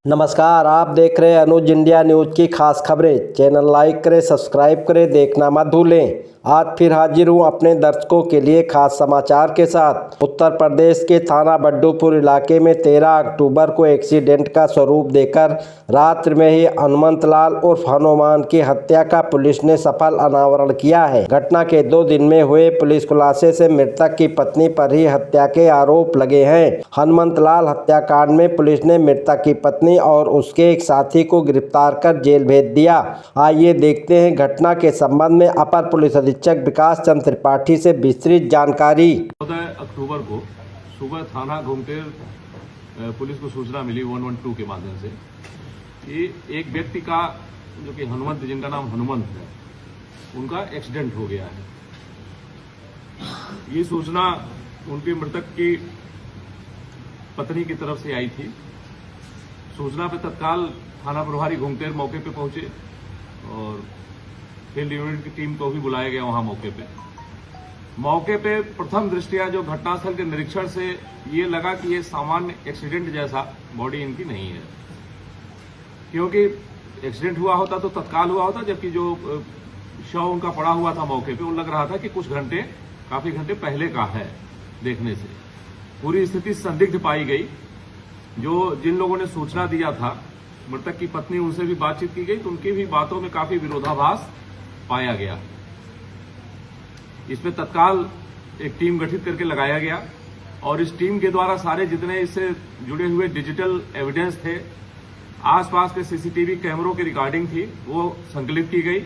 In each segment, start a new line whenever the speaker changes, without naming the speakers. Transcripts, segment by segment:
नमस्कार, आप देख रहे हैं अनुज इंडिया न्यूज़ की खास खबरें। चैनल लाइक करें, सब्सक्राइब करें, देखना मत भूलें। आज फिर हाजिर हूं अपने दर्शकों के लिए खास समाचार के साथ। उत्तर प्रदेश के थाना बड्डूपुर इलाके में 13 अक्टूबर को एक्सीडेंट का स्वरूप देकर रात्रि में ही हनुमंत लाल उर्फ हनुमान की हत्या का पुलिस ने सफल अनावरण किया है। घटना के 2 दिन में हुए पुलिस खुलासे से मृतक की पत्नी पर ही हत्या के आरोप लगे हैं। हनुमंत लाल हत्याकांड में पुलिस ने मृतक की पत्नी और उसके एक साथी को गिरफ्तार कर जेल भेज दिया। आइए देखते हैं घटना के संबंध में अपर पुलिस अधीक्षक विकास चंद्र त्रिपाठी से विस्तृत जानकारी।
14 अक्टूबर को सुबह थाना घुमटेर पुलिस को सूचना मिली 112 के माध्यम से कि एक व्यक्ति का जो कि हनुमंत, जिनका नाम हनुमंत है, उनका एक्सीडेंट हो गया है। ये सूचना उनकी मृतक की पत्नी की तरफ से आई थी। सूचना पे तत्काल थाना प्रभारी घुमटेर मौके पे पहुंचे और फील्ड यूनिट की टीम को भी बुलाया गया वहां मौके पे प्रथम दृष्टया जो घटनास्थल के निरीक्षण से ये लगा कि ये सामान्य एक्सीडेंट जैसा बॉडी इनकी नहीं है, क्योंकि एक्सीडेंट हुआ होता तो तत्काल हुआ होता, जबकि जो शव उनका पड़ा हुआ था मौके पे, वो लग रहा था कि काफी घंटे पहले का है। देखने से पूरी स्थिति संदिग्ध पाई गई। जिन लोगों ने सूचना दिया था मृतक की पत्नी, उनसे भी बातचीत की गई तो उनकी भी बातों में काफी विरोधाभास पाया गया। इसमें तत्काल एक टीम गठित करके लगाया गया और इस टीम के द्वारा सारे जितने इससे जुड़े हुए डिजिटल एविडेंस थे, आसपास के सीसीटीवी कैमरों की रिकॉर्डिंग थी, वो संकलित की गई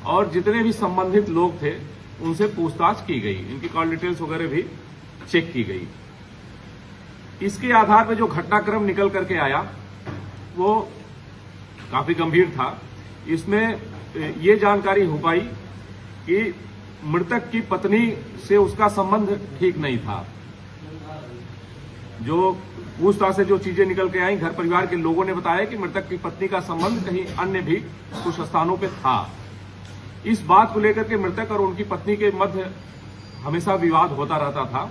और जितने भी संबंधित लोग थे उनसे पूछताछ की गई। इनकी कॉल डिटेल्स वगैरह भी चेक की गई। इसके आधार पर जो घटनाक्रम निकल करके आया वो काफी गंभीर था। इसमें ये जानकारी हो पाई कि मृतक की पत्नी से उसका संबंध ठीक नहीं था। जो पूछताछ से जो चीजें निकल के आई, घर परिवार के लोगों ने बताया कि मृतक की पत्नी का संबंध कहीं अन्य भी कुछ स्थानों पे था। इस बात को लेकर के मृतक और उनकी पत्नी के मध्य हमेशा विवाद होता रहता था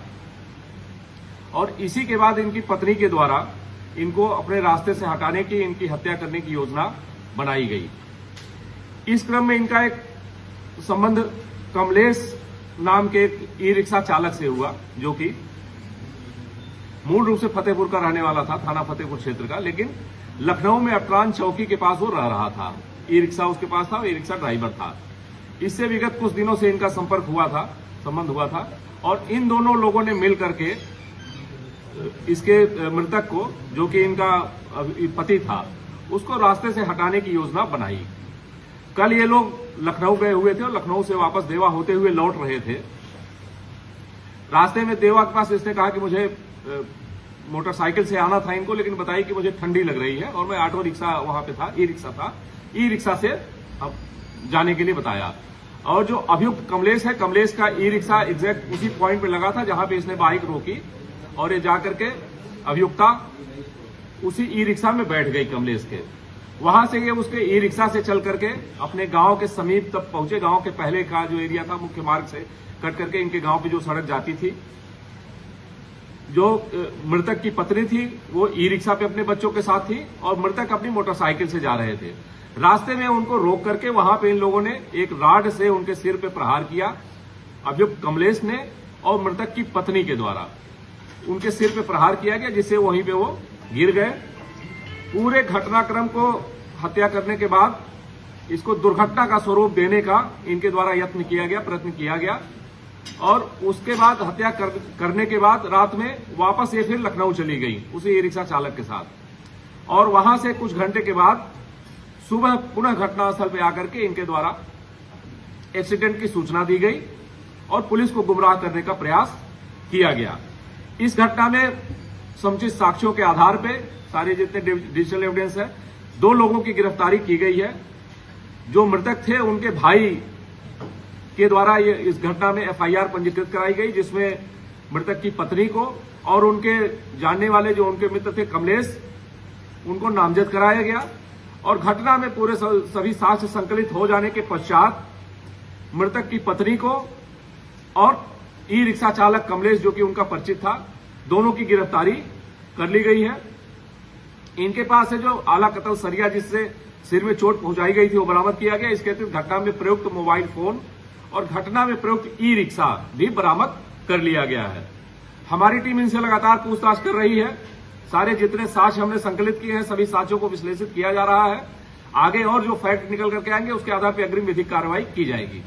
और इसी के बाद इनकी पत्नी के द्वारा इनको अपने रास्ते से हटाने की, इनकी हत्या करने की योजना बनाई गई। इस क्रम में इनका एक संबंध कमलेश नाम के एक ई रिक्शा चालक से हुआ, जो कि मूल रूप से फतेहपुर का रहने वाला था, थाना फतेहपुर क्षेत्र का, लेकिन लखनऊ में अटरान चौकी के पास वो रह रहा था। ई रिक्शा उसके पास था, ई रिक्शा ड्राइवर था। इससे विगत कुछ दिनों से इनका संबंध हुआ था और इन दोनों लोगों ने मिल करके इसके मृतक को, जो कि इनका पति था, उसको रास्ते से हटाने की योजना बनाई। कल ये लोग लखनऊ गए हुए थे और लखनऊ से वापस देवा होते हुए लौट रहे थे। रास्ते में देवा के पास इसने कहा कि मुझे मोटरसाइकिल से आना था इनको, लेकिन बताई कि मुझे ठंडी लग रही है और मैं ऑटो रिक्शा वहां पे था, ई रिक्शा था, ई रिक्शा से अब जाने के लिए बताया। और जो अभियुक्त कमलेश है, कमलेश का ई रिक्शा एग्जैक्ट उसी पॉइंट पे लगा था जहां पे इसने बाइक रोकी और ये जाकर के अभियुक्ता उसी ई रिक्शा में बैठ गई कमलेश के। वहां से ये उसके ई रिक्शा से चल करके अपने गांव के समीप तक पहुंचे। गांव के पहले का जो एरिया था, मुख्य मार्ग से कट करके इनके गांव पे जो सड़क जाती थी, जो मृतक की पत्नी थी वो ई रिक्शा पे अपने बच्चों के साथ थी और मृतक अपनी मोटरसाइकिल से जा रहे थे। रास्ते में उनको रोक करके वहां पे इन लोगों ने एक राड से उनके सिर पे प्रहार किया, अभियुक्त कमलेश ने और मृतक की पत्नी के द्वारा उनके सिर पे प्रहार किया गया, जिससे वहीं पे वो गिर गए। पूरे घटनाक्रम को हत्या करने के बाद इसको दुर्घटना का स्वरूप देने का इनके द्वारा प्रयत्न किया गया और उसके बाद हत्या करने के बाद रात में वापस ये फिर लखनऊ चली गई उसी ई रिक्शा चालक के साथ और वहां से कुछ घंटे के बाद सुबह पुनः घटनास्थल पे आकर के इनके द्वारा एक्सीडेंट की सूचना दी गई और पुलिस को गुमराह करने का प्रयास किया गया। इस घटना में समुचित साक्ष्यों के आधार पे सारे जितने डिजिटल एविडेंस है, 2 लोगों की गिरफ्तारी की गई है। जो मृतक थे उनके भाई के द्वारा ये इस घटना में एफआईआर पंजीकृत कराई गई, जिसमें मृतक की पत्नी को और उनके जानने वाले जो उनके मित्र थे कमलेश, उनको नामजद कराया गया और घटना में पूरे सभी साक्ष्य संकलित हो जाने के पश्चात मृतक की पत्नी को और ई रिक्शा चालक कमलेश जो कि उनका परिचित था, दोनों की गिरफ्तारी कर ली गई है। इनके पास से जो आला कतल सरिया जिससे सिर में चोट पहुंचाई गई थी वो बरामद किया गया। इसके अतिरिक्त घटना में प्रयुक्त मोबाइल फोन और घटना में प्रयुक्त ई रिक्शा भी बरामद कर लिया गया है। हमारी टीम इनसे लगातार पूछताछ कर रही है। सारे जितने साक्ष्य हमने संकलित किए हैं सभी साक्ष्यों को विश्लेषित किया जा रहा है। आगे और जो फैक्ट निकल करके आएंगे उसके आधार पर अग्रिम विधिक कार्रवाई की जाएगी।